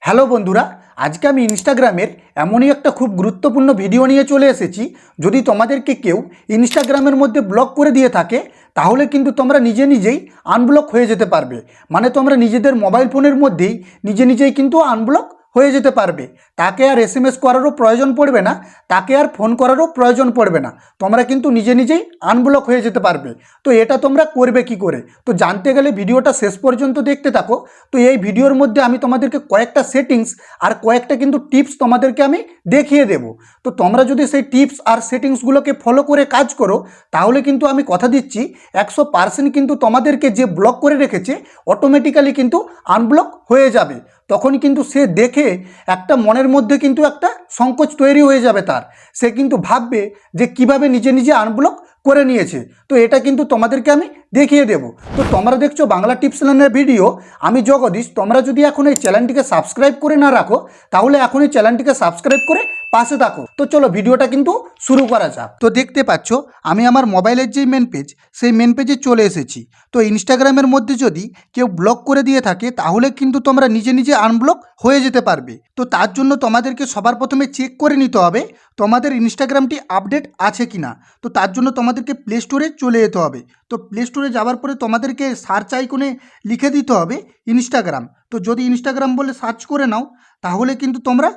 Hello বন্ধুরা, আজকে আমি ইনস্টাগ্রামের এমনই একটা খুব গুরুত্বপূর্ণ ভিডিও নিয়ে চলে এসেছি। যদি তোমাদেরকে কেউ ইনস্টাগ্রামের মধ্যে ব্লক করে দিয়ে থাকে তাহলে কিন্তু তোমরা নিজে নিজেই আনব্লক হয়ে যেতে পারবে। মানে তোমরা নিজেদের মোবাইল ফোনের মধ্যেই নিজে নিজেই কিন্তু আনব্লক হয়ে যেতে পারবে। তাকে আর এসএমএস করারও প্রয়োজন পড়বে না, তাকে আর ফোন করারও প্রয়োজন পড়বে না। তোমরা কিন্তু নিজে নিজেই আনব্লক হয়ে যেতে পারবে। তো এটা তোমরা করবে কি করে? তো জানতে গেলে ভিডিওটা শেষ পর্যন্ত দেখতে থাকো। তো এই ভিডিওর মধ্যে আমি তোমাদেরকে কয়েকটা সেটিংস আর কয়েকটা কিন্তু টিপস তোমাদেরকে আমি দেখিয়ে দেব। তো তোমরা যদি সেই টিপস আর সেটিংসগুলোকে ফলো করে কাজ করো তাহলে কিন্তু আমি কথা দিচ্ছি 100% কিন্তু তোমাদেরকে যে ব্লক করে রেখেছে অটোমেটিক্যালি কিন্তু আনব্লক হয়ে যাবে। তখন কিন্তু সে দেখে একটা মনের মধ্যে কিন্তু একটা সংকোচ তৈরি হয়ে যাবে তার। সে কিন্তু ভাববে যে কিভাবে নিজে নিজে আনব্লক করে নিয়েছে। তো এটা কিন্তু তোমাদেরকে আমি দেখিয়ে দেব। তো তোমরা দেখছো বাংলা টিপস লাইনের ভিডিও, আমি জগদীশ। তোমরা যদি এখন এই চ্যানেলটিকে সাবস্ক্রাইব করে না রাখো তাহলে এখন এই চ্যানেলটিকে সাবস্ক্রাইব করে পাশে থাকো। তো চলো ভিডিওটা কিন্তু শুরু করা যাক। তো দেখতে পাচ্ছ আমি আমার মোবাইলের যে মেন পেজ সেই মেন পেজে চলে এসেছি। তো ইনস্টাগ্রামের মধ্যে যদি কেউ ব্লক করে দিয়ে থাকে তাহলে কিন্তু তোমরা নিজে নিজে আনব্লক হয়ে যেতে পারবে। তো তার জন্য তোমাদেরকে সবার প্রথমে চেক করে নিতে হবে তোমাদের ইনস্টাগ্রামটি আপডেট আছে কিনা। তো তার জন্য তোমাদেরকে প্লে স্টোরে চলে যেতে হবে। তো প্লে স্টোরে যাওয়ার পরে তোমাদেরকে সার্চ আইকনে লিখে দিতে হবে ইনস্টাগ্রাম। তো যদি ইনস্টাগ্রাম বলে সার্চ করে নাও তাহলে কিন্তু তোমরা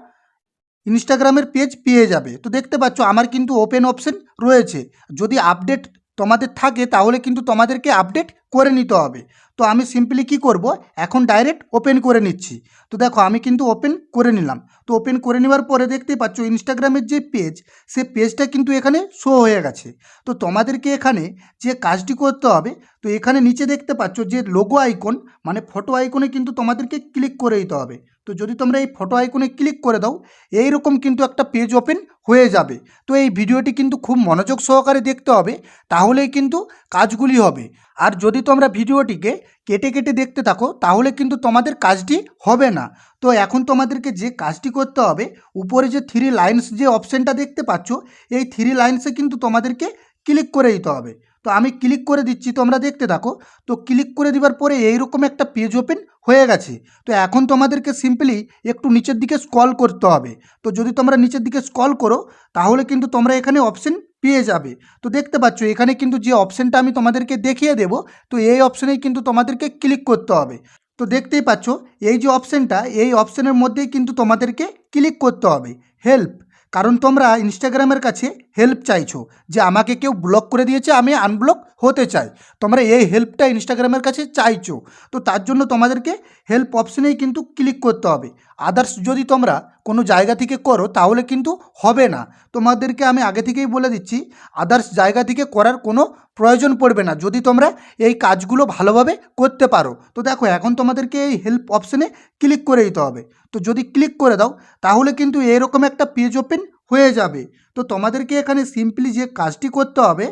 ইনস্টাগ্রামের পেজ পেয়ে যাবে। তো দেখতে পাচ্ছ আমার কিন্তু ওপেন অপশন রয়েছে। যদি আপডেট তোমাদের থাকে তাহলে কিন্তু তোমাদেরকে আপডেট করে নিতে হবে। তো আমি সিম্পলি কি করব, এখন ডাইরেক্ট ওপেন করে নিচ্ছি। তো দেখো আমি কিন্তু ওপেন করে নিলাম। তো ওপেন করে নেওয়ার পরে দেখতে পাচ্ছ ইনস্টাগ্রামের যে পেজ সে পেজটা কিন্তু এখানে শো হয়ে গেছে। তো তোমাদেরকে এখানে যে কাজটি করতে হবে, তো এখানে নিচে দেখতে পাচ্ছ যে লোগো আইকন মানে ফটো আইকনে কিন্তু তোমাদেরকে ক্লিক করে দিতে হবে। তো যদি তোমরা এই ফটো আইকনে ক্লিক করে দাও এইরকম কিন্তু একটা পেজ ওপেন হয়ে যাবে। তো এই ভিডিওটি কিন্তু খুব মনোযোগ সহকারে দেখতে হবে, তাহলেই কিন্তু কাজগুলি হবে। আর যদি তোমরা ভিডিওটিকে কেটে কেটে দেখতে থাকো তাহলে কিন্তু তোমাদের কাজটি হবে না। তো এখন তোমাদেরকে যে কাজটি করতে হবে, উপরে যে থ্রি লাইন্স যে অপশানটা দেখতে পাচ্ছ এই থ্রি লাইন্সে কিন্তু তোমাদেরকে ক্লিক করে দিতে হবে। তো আমি ক্লিক করে দিচ্ছি, তোমরা দেখতে থাকো। তো ক্লিক করে দেওয়ার পরে এইরকম একটা পেজ ওপেন হয়ে গেছে। তো এখন তোমাদেরকে সিম্পলি একটু নিচের দিকে স্ক্রল করতে হবে। তো যদি তোমরা নিচের দিকে স্ক্রল করো তাহলে কিন্তু তোমরা এখানে অপশন পেয়ে যাবে। তো দেখতে পাচ্ছ এখানে কিন্তু যে অপশানটা আমি তোমাদেরকে দেখিয়ে দেব, তো এই অপশানেই কিন্তু তোমাদেরকে ক্লিক করতে হবে। তো দেখতেই পাচ্ছ এই যে অপশানটা, এই অপশানের মধ্যেই কিন্তু তোমাদেরকে ক্লিক করতে হবে হেল্প। কারণ তোমরা ইনস্টাগ্রামের কাছে হেল্প চাইছো যে আমাকে কেউ ব্লক করে দিয়েছে, আমি আনব্লক হতে চাই। তোমরা এই হেল্পটা ইনস্টাগ্রামের কাছে চাইছো। তো তার জন্য তোমাদেরকে হেল্প অপশানেই কিন্তু ক্লিক করতে হবে। আদার্স যদি তোমরা কোনো জায়গা থেকে করো তাহলে কিন্তু হবে না। তোমাদেরকে আমি আগে থেকেই বলে দিচ্ছি আদার্স জায়গা থেকে করার কোনো প্রয়োজন পড়বে না যদি তোমরা এই কাজগুলো ভালোভাবে করতে পারো। তো দেখো এখন তোমাদেরকে এই হেল্প অপশানে ক্লিক করে দিতে হবে। তো যদি ক্লিক করে দাও তাহলে কিন্তু এরকম একটা পেজ ওপেন হয়ে যাবে। তো তোমাদেরকে এখানে সিম্পলি যে কাজটি করতে হবে,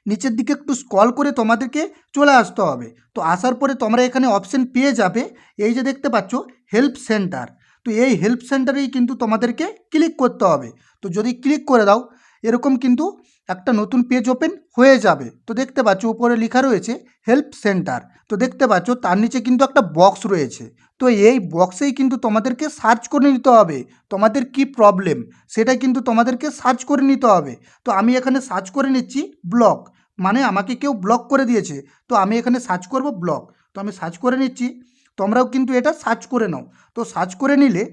নিচের দিকে একটু স্ক্রল করে তোমাদেরকে চলে আসতে হবে। তো আসার পরে তোমরা এখানে অপশান পেয়ে যাবে এই যে দেখতে পাচ্ছ হেল্প সেন্টার। তো এই হেল্প সেন্টারেই কিন্তু তোমাদেরকে ক্লিক করতে হবে। তো যদি ক্লিক করে দাও এরকম কিন্তু একটা নতুন পেজ ওপেন হয়ে যাবে। তো দেখতে পাচ্ছ উপরে লেখা রয়েছে হেল্প সেন্টার। তো দেখতে পাচ্ছ তার নিচে কিন্তু একটা বক্স রয়েছে। তো এই বক্সেই কিন্তু তোমাদেরকে সার্চ করে নিতে হবে তোমাদের কি প্রবলেম, সেটা কিন্তু তোমাদেরকে সার্চ করে নিতে হবে। তো আমি এখানে সার্চ করে নিচ্ছি ব্লক, মানে আমাকে কেউ ব্লক করে দিয়েছে। তো আমি এখানে সার্চ করব ব্লক। তো আমি সার্চ করে নিচ্ছি, তোমরাও কিন্তু এটা সার্চ করে নাও। তো সার্চ করে নিলে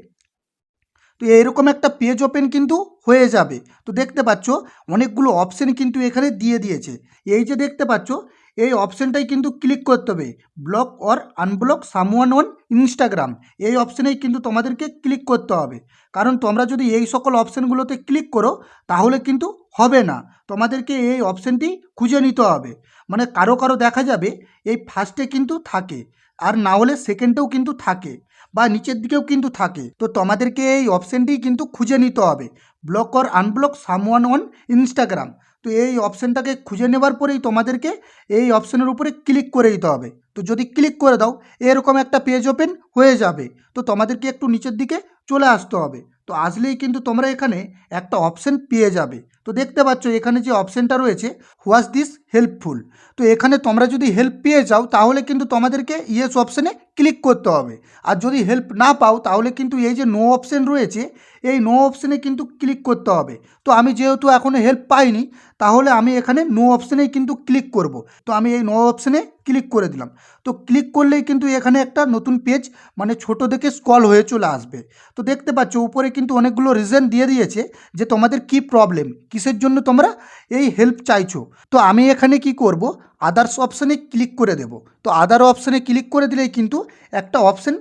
তো এইরকম একটা পেজ ওপেন কিন্তু হয়ে যাবে। তো দেখতে পাচ্ছ অনেকগুলো অপশান কিন্তু এখানে দিয়ে দিয়েছে। এই যে দেখতে পাচ্ছ এই অপশানটাই কিন্তু ক্লিক করতে হবে, block or unblock someone on Instagram. এই অপশানেই কিন্তু তোমাদেরকে ক্লিক করতে হবে। কারণ তোমরা যদি এই সকল অপশানগুলোতে ক্লিক করো তাহলে কিন্তু হবে না। তোমাদেরকে এই অপশানটি খুঁজে নিতে হবে। মানে কারো কারো দেখা যাবে এই ফার্স্টে কিন্তু থাকে, আর না হলে সেকেন্ডেও কিন্তু থাকে, বা নিচের দিকেও কিন্তু থাকে। তো তোমাদেরকে এই অপশানটি কিন্তু খুঁজে নিতে হবে, block or unblock someone on Instagram. তো এই অপশানটাকে খুঁজে নেবার পরেই তোমাদেরকে এই অপশানের উপরে ক্লিক করে দিতে হবে। তো যদি ক্লিক করে দাও এরকম একটা পেজ ওপেন হয়ে যাবে। তো তোমাদেরকে একটু নিচের দিকে চলে আসতে হবে। তো আসলেই কিন্তু তোমরা এখানে একটা অপশান পেয়ে যাবে। তো দেখতে পাচ্ছ এখানে যে অপশানটা রয়েছে হোয়াজ দিস হেল্পফুল, তো এখানে তোমরা যদি হেল্প পেয়ে যাও তাহলে কিন্তু তোমাদেরকে ইয়েস অপশানে ক্লিক করতে হবে। আর যদি হেল্প না পাও তাহলে কিন্তু এই যে নো অপশান রয়েছে এই নো অপশানে কিন্তু ক্লিক করতে হবে। তো আমি যেহেতু এখনও হেল্প পাইনি তাহলে আমি এখানে নো অপশানেই কিন্তু ক্লিক করব। তো আমি এই নো অপশানে ক্লিক করে দিলাম। তো ক্লিক করলেই কিন্তু এখানে একটা নতুন পেজ মানে ছোট দেখে স্ক্রল হয়ে চলে আসবে। তো দেখতে পাচ্ছ উপরে কিন্তু অনেকগুলো রিজন দিয়ে দিয়েছে যে তোমাদের কি প্রবলেম, কিসের জন্য তোমরা এই হেল্প চাইছো। তো আমি এখানে কি করব, আদার্স অপশানে ক্লিক করে দেব। তো আদার অপশানে ক্লিক করে দিলেই কিন্তু একটা অপশান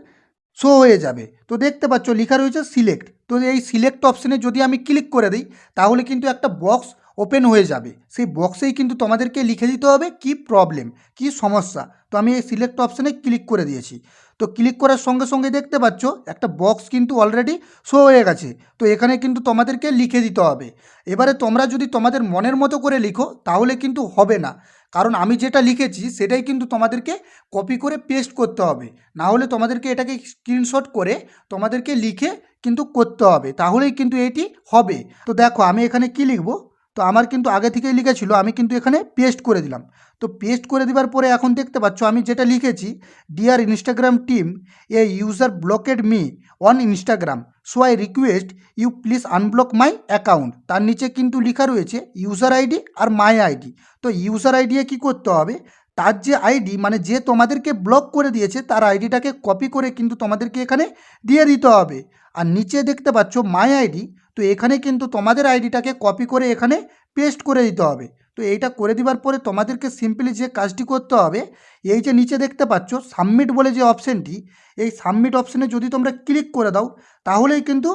শো হয়ে যাবে। তো দেখতে পাচ্ছ লেখা রয়েছে সিলেক্ট। তো এই সিলেক্ট অপশানে যদি আমি ক্লিক করে দিই তাহলে কিন্তু একটা বক্স ওপেন হয়ে যাবে। সেই বক্সেই কিন্তু তোমাদেরকে লিখে দিতে হবে কি প্রবলেম, কি সমস্যা। তো আমি এই সিলেক্ট অপশানে ক্লিক করে দিয়েছি। তো ক্লিক করার সঙ্গে সঙ্গে দেখতে পাচ্ছ একটা বক্স কিন্তু অলরেডি শো হয়ে গেছে। তো এখানে কিন্তু তোমাদেরকে লিখে দিতে হবে। এবারে তোমরা যদি তোমাদের মনের মতো করে লিখো তাহলে কিন্তু হবে না, কারণ আমি যেটা লিখেছি সেটাই কিন্তু তোমাদেরকে কপি করে পেস্ট করতে হবে। না হলে তোমাদেরকে এটাকে স্ক্রিনশট করে তোমাদেরকে লিখে কিন্তু করতে হবে, তাহলেই কিন্তু এটি হবে। তো দেখো আমি এখানে কি লিখব, তো আমার কিন্তু আগে থেকেই লিখা ছিল, আমি কিন্তু এখানে পেস্ট করে দিলাম। তো পেস্ট করে দেওয়ার পরে এখন দেখতে পাচ্ছ আমি যেটা লিখেছি, dear Instagram team, a user blocked me on Instagram, so I request you please unblock my account. তার নিচে কিন্তু লেখা রয়েছে ইউজার আইডি আর মাই আইডি। তো ইউজার আইডি কী করতে হবে, তার যে আইডি মানে যে তোমাদেরকে ব্লক করে দিয়েছে তার আইডিটাকে কপি করে কিন্তু তোমাদেরকে এখানে দিয়ে দিতে হবে। আর নিচে দেখতে পাচ্ছ মাই আইডি, তো এখানে কিন্তু তোমাদের আইডিটাকে কপি করে এখানে পেস্ট করে দিতে হবে। তো এইটা করে দেওয়ার পরে তোমাদেরকে সিম্পলি যে কাজটি করতে হবে, এই যে নিচে দেখতে পাচ্ছ সাবমিট বলে যে অপশানটি, এই সাবমিট অপশানে যদি তোমরা ক্লিক করে দাও তাহলেই কিন্তু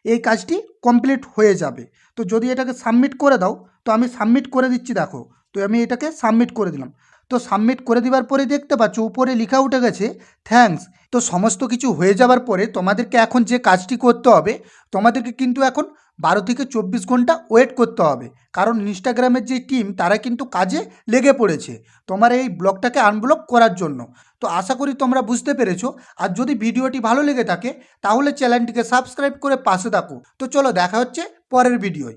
এই কাজটি কমপ্লিট হয়ে যাবে। তো যদি এটাকে সাবমিট করে দাও, তো আমি সাবমিট করে দিচ্ছি দেখো। তো আমি এটাকে সাবমিট করে দিলাম। তো সাবমিট করে দেওয়ার পরে দেখতে পাচ্ছ উপরে লেখা উঠে গেছে থ্যাঙ্কস। তো সমস্ত কিছু হয়ে যাওয়ার পরে তোমাদেরকে এখন যে কাজটি করতে হবে, তোমাদেরকে কিন্তু এখন 12 থেকে 24 ঘন্টা ওয়েট করতে হবে, কারণ ইনস্টাগ্রামের যে টিম তারা কিন্তু কাজে লেগে পড়েছে তোমার এই ব্লগটাকে আনব্লক করার জন্য। তো আশা করি তোমরা বুঝতে পেরেছো। আর যদি ভিডিওটি ভালো লেগে থাকে তাহলে চ্যানেলটিকে সাবস্ক্রাইব করে পাশে থাকো। তো চলো দেখা হচ্ছে পরের ভিডিওয়।